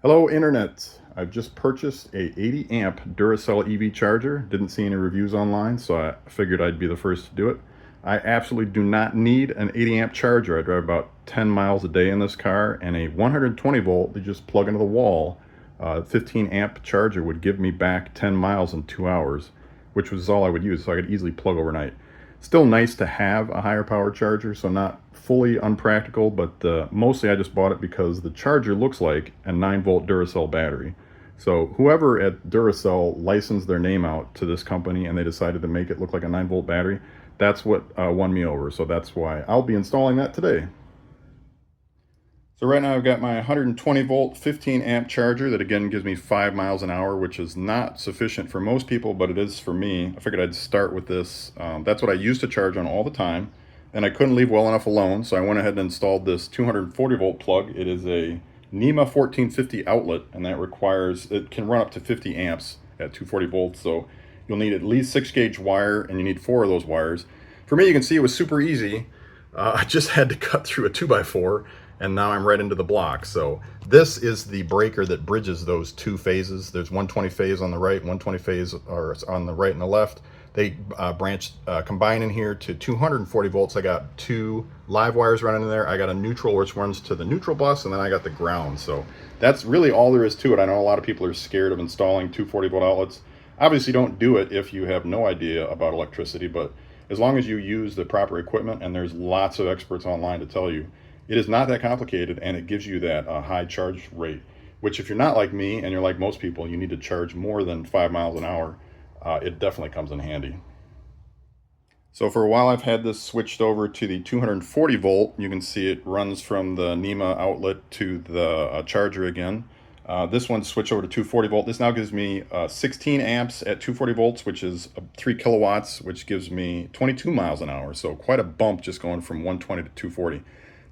Hello Internet. I've just purchased a 80 amp Duracell EV charger. Didn't see any reviews online, so I figured I'd be the first to do it. I absolutely do not need an 80 amp charger. I drive about 10 miles a day in this car, and a 120 volt that just plug into the wall 15 amp charger would give me back 10 miles in 2 hours, which was all I would use, so I could easily plug overnight. Still nice to have a higher power charger, so not fully unpractical, but mostly I just bought it because the charger looks like a 9-volt Duracell battery. So whoever at Duracell licensed their name out to this company and they decided to make it look like a 9-volt battery, that's what won me over. So that's why I'll be installing that today. So right now I've got my 120 volt 15 amp charger that again gives me 5 miles an hour, which is not sufficient for most people, but it is for me. I figured I'd start with this. That's what I used to charge on all the time, and I couldn't leave well enough alone, so I went ahead and installed this 240 volt plug. It is a NEMA 1450 outlet, and that requires, it can run up to 50 amps at 240 volts, so you'll need at least 6 gauge wire, and you need 4 of those wires. For me, you can see it was super easy. I just had to cut through a 2x4, and now I'm right into the block. So this is the breaker that bridges those two phases. There's 120 phase on the right, 120 phase are on the right and the left. They combine in here to 240 volts. I got 2 live wires running in there. I got a neutral which runs to the neutral bus, and then I got the ground. So that's really all there is to it. I know a lot of people are scared of installing 240 volt outlets. Obviously don't do it if you have no idea about electricity, but as long as you use the proper equipment, and there's lots of experts online to tell you, it is not that complicated, and it gives you that high charge rate, which if you're not like me and you're like most people, you need to charge more than 5 miles an hour, it definitely comes in handy. So for a while I've had this switched over to the 240 volt. You can see it runs from the NEMA outlet to the charger again. This one switched over to 240 volt. This now gives me 16 amps at 240 volts, which is 3 kilowatts, which gives me 22 miles an hour. So quite a bump just going from 120 to 240.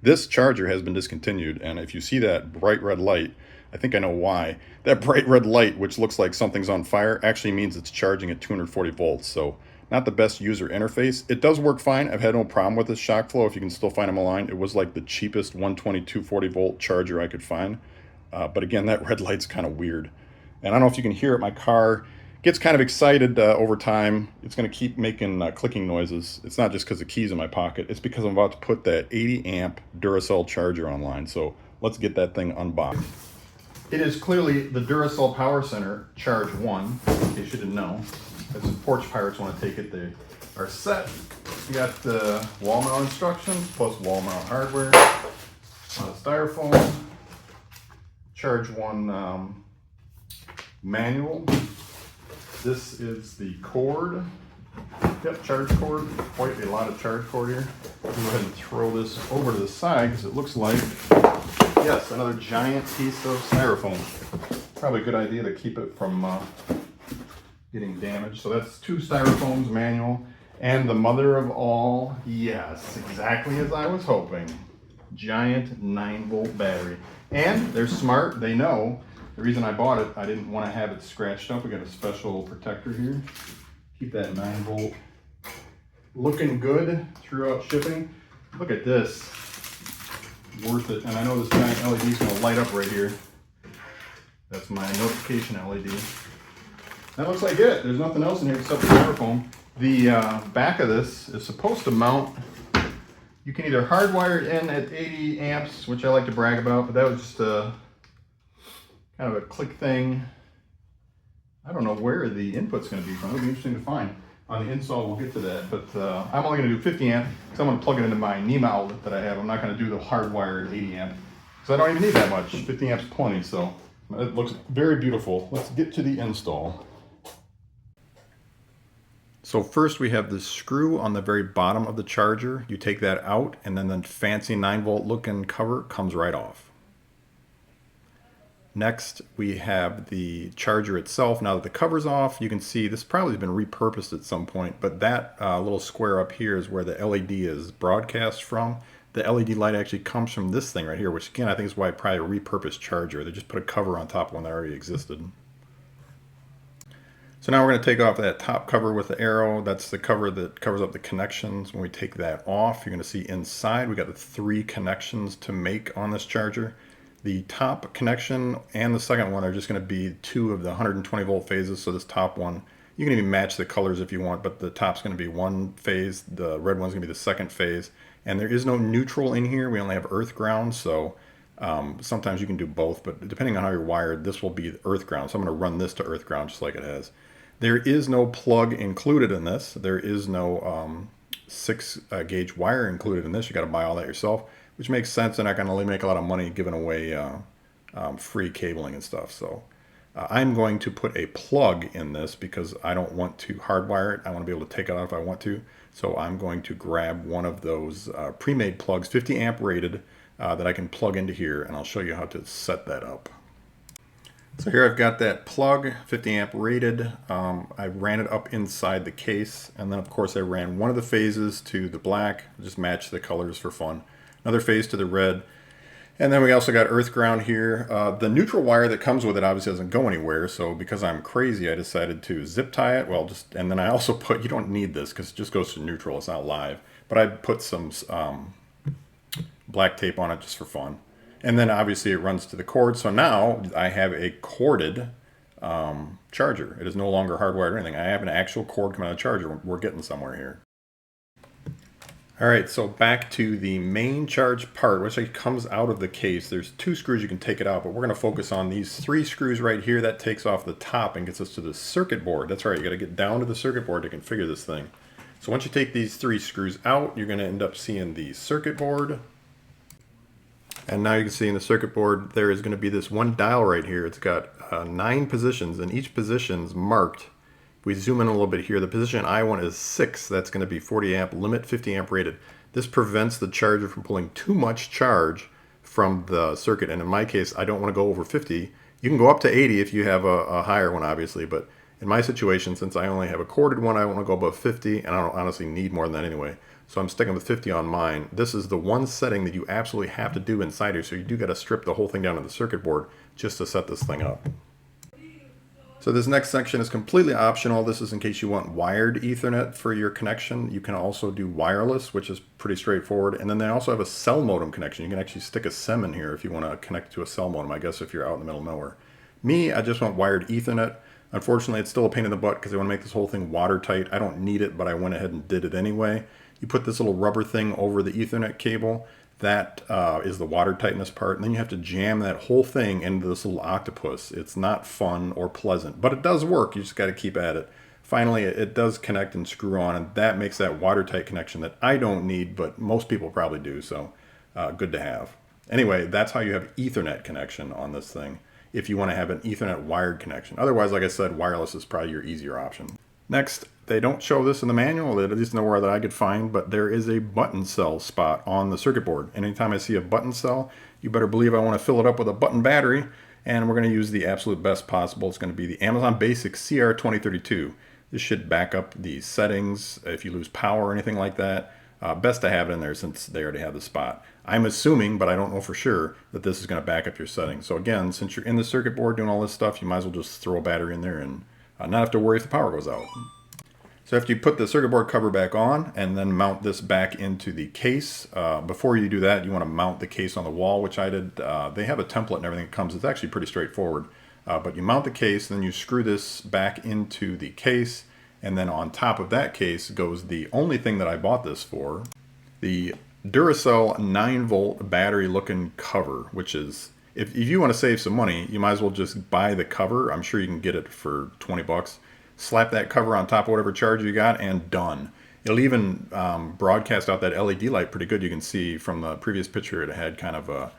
This charger has been discontinued, and if you see that bright red light, I think I know why. That bright red light, which looks like something's on fire, actually means it's charging at 240 volts. So not the best user interface. It does work fine. I've had no problem with this shock flow. If you can still find them online, it was like the cheapest 120, 240 volt charger I could find. But again, that red light's kind of weird. And I don't know if you can hear it, my car gets kind of excited over time. It's going to keep making clicking noises. It's not just because the key's in my pocket. It's because I'm about to put that 80 amp Duracell charger online. So let's get that thing unboxed. It is clearly the Duracell Power Center Charge 1, in case you didn't know. If some porch pirates want to take it, they are set. You got the wall mount instructions plus wall mount hardware, styrofoam, Charge 1 manual. This is the cord. Yep, charge cord. Quite a lot of charge cord here. I'll go ahead and throw this over to the side because it looks like, yes, another giant piece of styrofoam. Probably a good idea to keep it from getting damaged. So that's 2 styrofoams manual. And the mother of all, yes, exactly as I was hoping. Giant 9-volt battery. And they're smart, they know. The reason I bought it, I didn't want to have it scratched up. We got a special protector here. Keep that 9-volt looking good throughout shipping. Look at this. Worth it. And I know this giant LED is going to light up right here. That's my notification LED. That looks like it. There's nothing else in here except the styrofoam. The back of this is supposed to mount. You can either hardwire it in at 80 amps, which I like to brag about, but that was just a kind of a click thing. I don't know where the input's going to be from. It'll be interesting to find. On the install, we'll get to that, but I'm only going to do 50 amp because I'm going to plug it into my NEMA outlet that I have. I'm not going to do the hardwired 80 amp because I don't even need that much. 50 amps plenty, so it looks very beautiful. Let's get to the install. So first we have the screw on the very bottom of the charger. You take that out, and then the fancy 9-volt looking cover comes right off. Next, we have the charger itself. Now that the cover's off, you can see this probably has been repurposed at some point, but that little square up here is where the LED is broadcast from. The LED light actually comes from this thing right here, which again, I think is why probably a repurposed charger. They just put a cover on top of one that already existed. So So now we're going to take off that top cover with the arrow. That's the cover that covers up the connections. When we take that off, you're going to see inside we got the 3 connections to make on this charger. The top connection and the second one are just going to be 2 of the 120 volt phases. So this top one, you can even match the colors if you want, but the top's going to be 1 phase. The red one's going to be the 2nd phase. And there is no neutral in here. We only have earth ground. So sometimes you can do both, but depending on how you're wired, this will be earth ground. So I'm going to run this to earth ground just like it has. There is no plug included in this. There is no 6 gauge wire included in this. You got to buy all that yourself, which makes sense. They're not going to really make a lot of money giving away free cabling and stuff. So I'm going to put a plug in this because I don't want to hardwire it. I want to be able to take it out if I want to. So I'm going to grab one of those pre-made plugs, 50 amp rated, that I can plug into here, and I'll show you how to set that up. So here I've got that plug, 50 amp rated. I ran it up inside the case, and then of course I ran one of the phases to the black, just match the colors for fun. Another phase to the red. And then we also got earth ground here. The neutral wire that comes with it obviously doesn't go anywhere, so because I'm crazy I decided to zip tie it. And then I also put, you don't need this because it just goes to neutral, it's not live. But I put some black tape on it just for fun. And then obviously it runs to the cord. So now I have a corded charger. It is no longer hardwired or anything. I have an actual cord coming out of the charger. We're getting somewhere here. All right, so back to the main charge part, which comes out of the case. There's 2 screws you can take it out, but we're going to focus on these 3 screws right here. That takes off the top and gets us to the circuit board. That's right, you got to get down to the circuit board to configure this thing. So once you take these 3 screws out, you're going to end up seeing the circuit board. And now you can see in the circuit board, there is going to be this one dial right here. It's got 9 positions, and each position's marked. If we zoom in a little bit here, the position I want is 6. That's going to be 40 amp limit, 50 amp rated. This prevents the charger from pulling too much charge from the circuit. And in my case, I don't want to go over 50. You can go up to 80 if you have a higher one, obviously. But in my situation, since I only have a corded one, I want to go above 50, and I don't honestly need more than that anyway. So I'm sticking with 50 on mine. This is the one setting that you absolutely have to do inside here. So you do got to strip the whole thing down to the circuit board just to set this thing up. So this next section is completely optional. This is in case you want wired Ethernet for your connection. You can also do wireless, which is pretty straightforward. And then they also have a cell modem connection. You can actually stick a SIM in here if you want to connect to a cell modem, I guess, if you're out in the middle of nowhere. Me, I just want wired Ethernet. Unfortunately, it's still a pain in the butt because I want to make this whole thing watertight. I don't need it, but I went ahead and did it anyway. You put this little rubber thing over the Ethernet cable. That is the water tightness part. And then you have to jam that whole thing into this little octopus. It's not fun or pleasant, but it does work. You just got to keep at it. Finally, it does connect and screw on, and that makes that watertight connection that I don't need, but most people probably do, so good to have. Anyway, that's how you have Ethernet connection on this thing if you want to have an Ethernet wired connection. Otherwise, like I said, wireless is probably your easier option. Next, they don't show this in the manual, at least nowhere that I could find, but there is a button cell spot on the circuit board. And anytime I see a button cell, you better believe I want to fill it up with a button battery, and we're going to use the absolute best possible. It's going to be the Amazon Basic CR2032. This should back up the settings if you lose power or anything like that. Best to have it in there since they already have the spot. I'm assuming, but I don't know for sure, that this is going to back up your settings. So again, since you're in the circuit board doing all this stuff, you might as well just throw a battery in there and not have to worry if the power goes out. So after you put the circuit board cover back on and then mount this back into the case, before you do that, you want to mount the case on the wall, which I did. They have a template and everything that comes. It's actually pretty straightforward. But you mount the case, and then you screw this back into the case, and then on top of that case goes the only thing that I bought this for, the Duracell 9-volt battery-looking cover, which is, if you want to save some money, you might as well just buy the cover. I'm sure you can get it for 20 bucks. Slap that cover on top of whatever charger you got, and done. It'll even broadcast out that LED light pretty good. You can see from the previous picture it had kind of a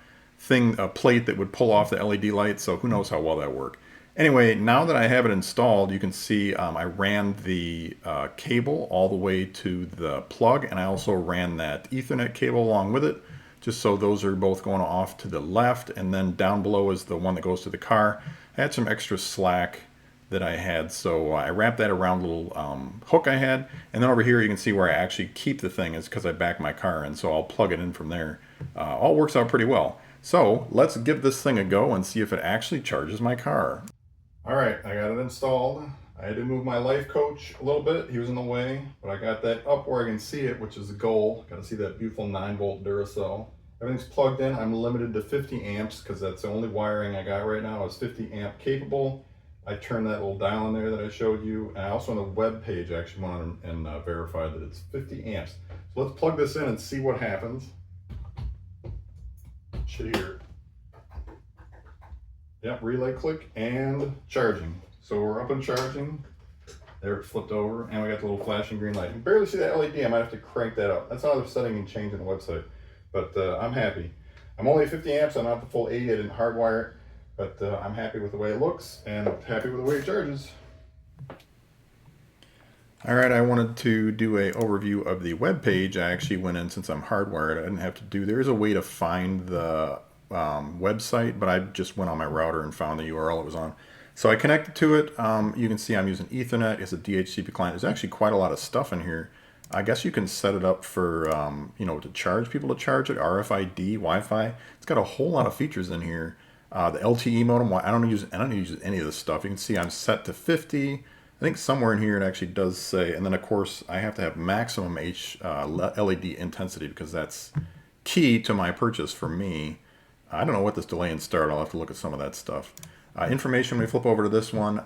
plate that would pull off the LED light, so who knows how well that worked. Anyway, now that I have it installed, you can see I ran the cable all the way to the plug, and I also ran that Ethernet cable along with it, just so those are both going off to the left, and then down below is the one that goes to the car. I had some extra slack that I had, so I wrapped that around a little hook I had, and then over here you can see where I actually keep the thing is because I back my car in, so I'll plug it in from there. All works out pretty well. So let's give this thing a go and see if it actually charges my car. Alright, I got it installed. I had to move my life coach a little bit. He was in the way, but I got that up where I can see it, which is the goal. Got to see that beautiful 9-volt Duracell. Everything's plugged in. I'm limited to 50 amps because that's the only wiring I got right now is 50 amp capable. I turned that little dial in there that I showed you. And I also on the web page actually went on and verified that it's 50 amps. So let's plug this in and see what happens. Should hear it. Yep, relay click and charging. So we're up and charging. There it flipped over and we got the little flashing green light. You can barely see that LED. I might have to crank that up. That's another setting and change in the website. But I'm happy. I'm only 50 amps. I'm not the full 80. I didn't hardwire it. But I'm happy with the way it looks and happy with the way it charges. All right, I wanted to do a overview of the web page. I actually went in, since I'm hardwired, I didn't have to do, there is a way to find the website, but I just went on my router and found the URL it was on. So I connected to it. You can see I'm using Ethernet. It's a DHCP client. There's actually quite a lot of stuff in here. I guess you can set it up for, you know, to charge people to charge it, RFID, Wi-Fi. It's got a whole lot of features in here. The LTE modem, I don't use any of this stuff. You can see I'm set to 50. I think somewhere in here it actually does say, and then of course I have to have maximum LED intensity because that's key to my purchase for me. I don't know what this delay and start, I'll have to look at some of that stuff. Information, when we flip over to this one,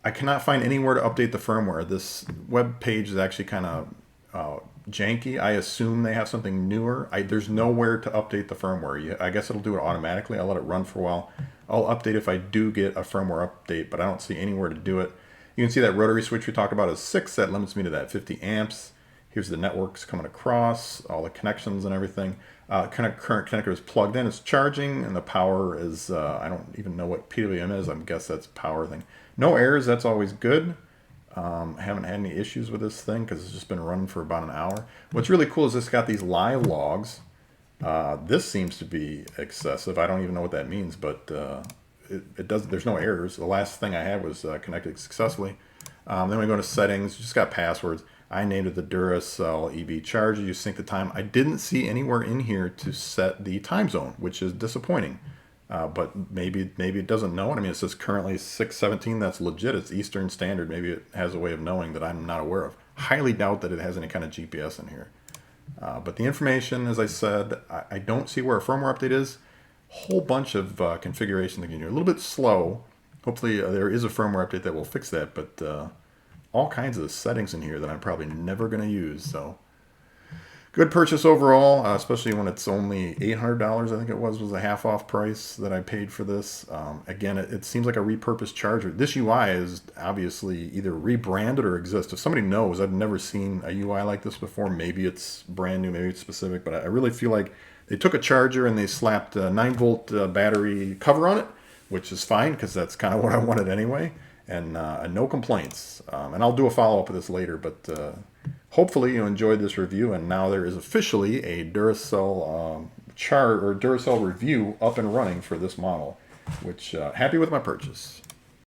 I cannot find anywhere to update the firmware. This web page is actually kind of janky. I assume they have something newer. There's nowhere to update the firmware. I guess it'll do it automatically. I'll let it run for a while. I'll update if I do get a firmware update, but I don't see anywhere to do it. You can see that rotary switch we talked about is 6. That limits me to that 50 amps. Here's the networks coming across, all the connections and everything. Current connector is plugged in, it's charging, and the power is, I don't even know what PWM is. I guess that's power thing. No errors, that's always good. I haven't had any issues with this thing because it's just been running for about an hour. What's really cool is it's got these live logs. This seems to be excessive. I don't even know what that means, but it does. There's no errors. The last thing I had was connected successfully. Then we go to settings. Just got passwords. I named it the Duracell EV charger. You sync the time. I didn't see anywhere in here to set the time zone, which is disappointing. But maybe it doesn't know it. I mean, it says currently 6:17. That's legit. It's Eastern Standard. Maybe it has a way of knowing that I'm not aware of. Highly doubt that it has any kind of GPS in here. But the information, as I said, I don't see where a firmware update is. Whole bunch of configuration that can do. A little bit slow. Hopefully there is a firmware update that will fix that. But all kinds of settings in here that I'm probably never going to use. So good purchase overall, especially when it's only $800, I think it was a half off price that I paid for this. Again, it seems like a repurposed charger. This UI is obviously either rebranded or exists. If somebody knows, I've never seen a UI like this before. Maybe it's brand new, maybe it's specific, but I really feel like they took a charger and they slapped a 9-volt battery cover on it, which is fine because that's kind of what I wanted anyway. And no complaints. And I'll do a follow-up of this later, but hopefully you enjoyed this review, and now there is officially a Duracell Duracell review up and running for this model, which happy with my purchase.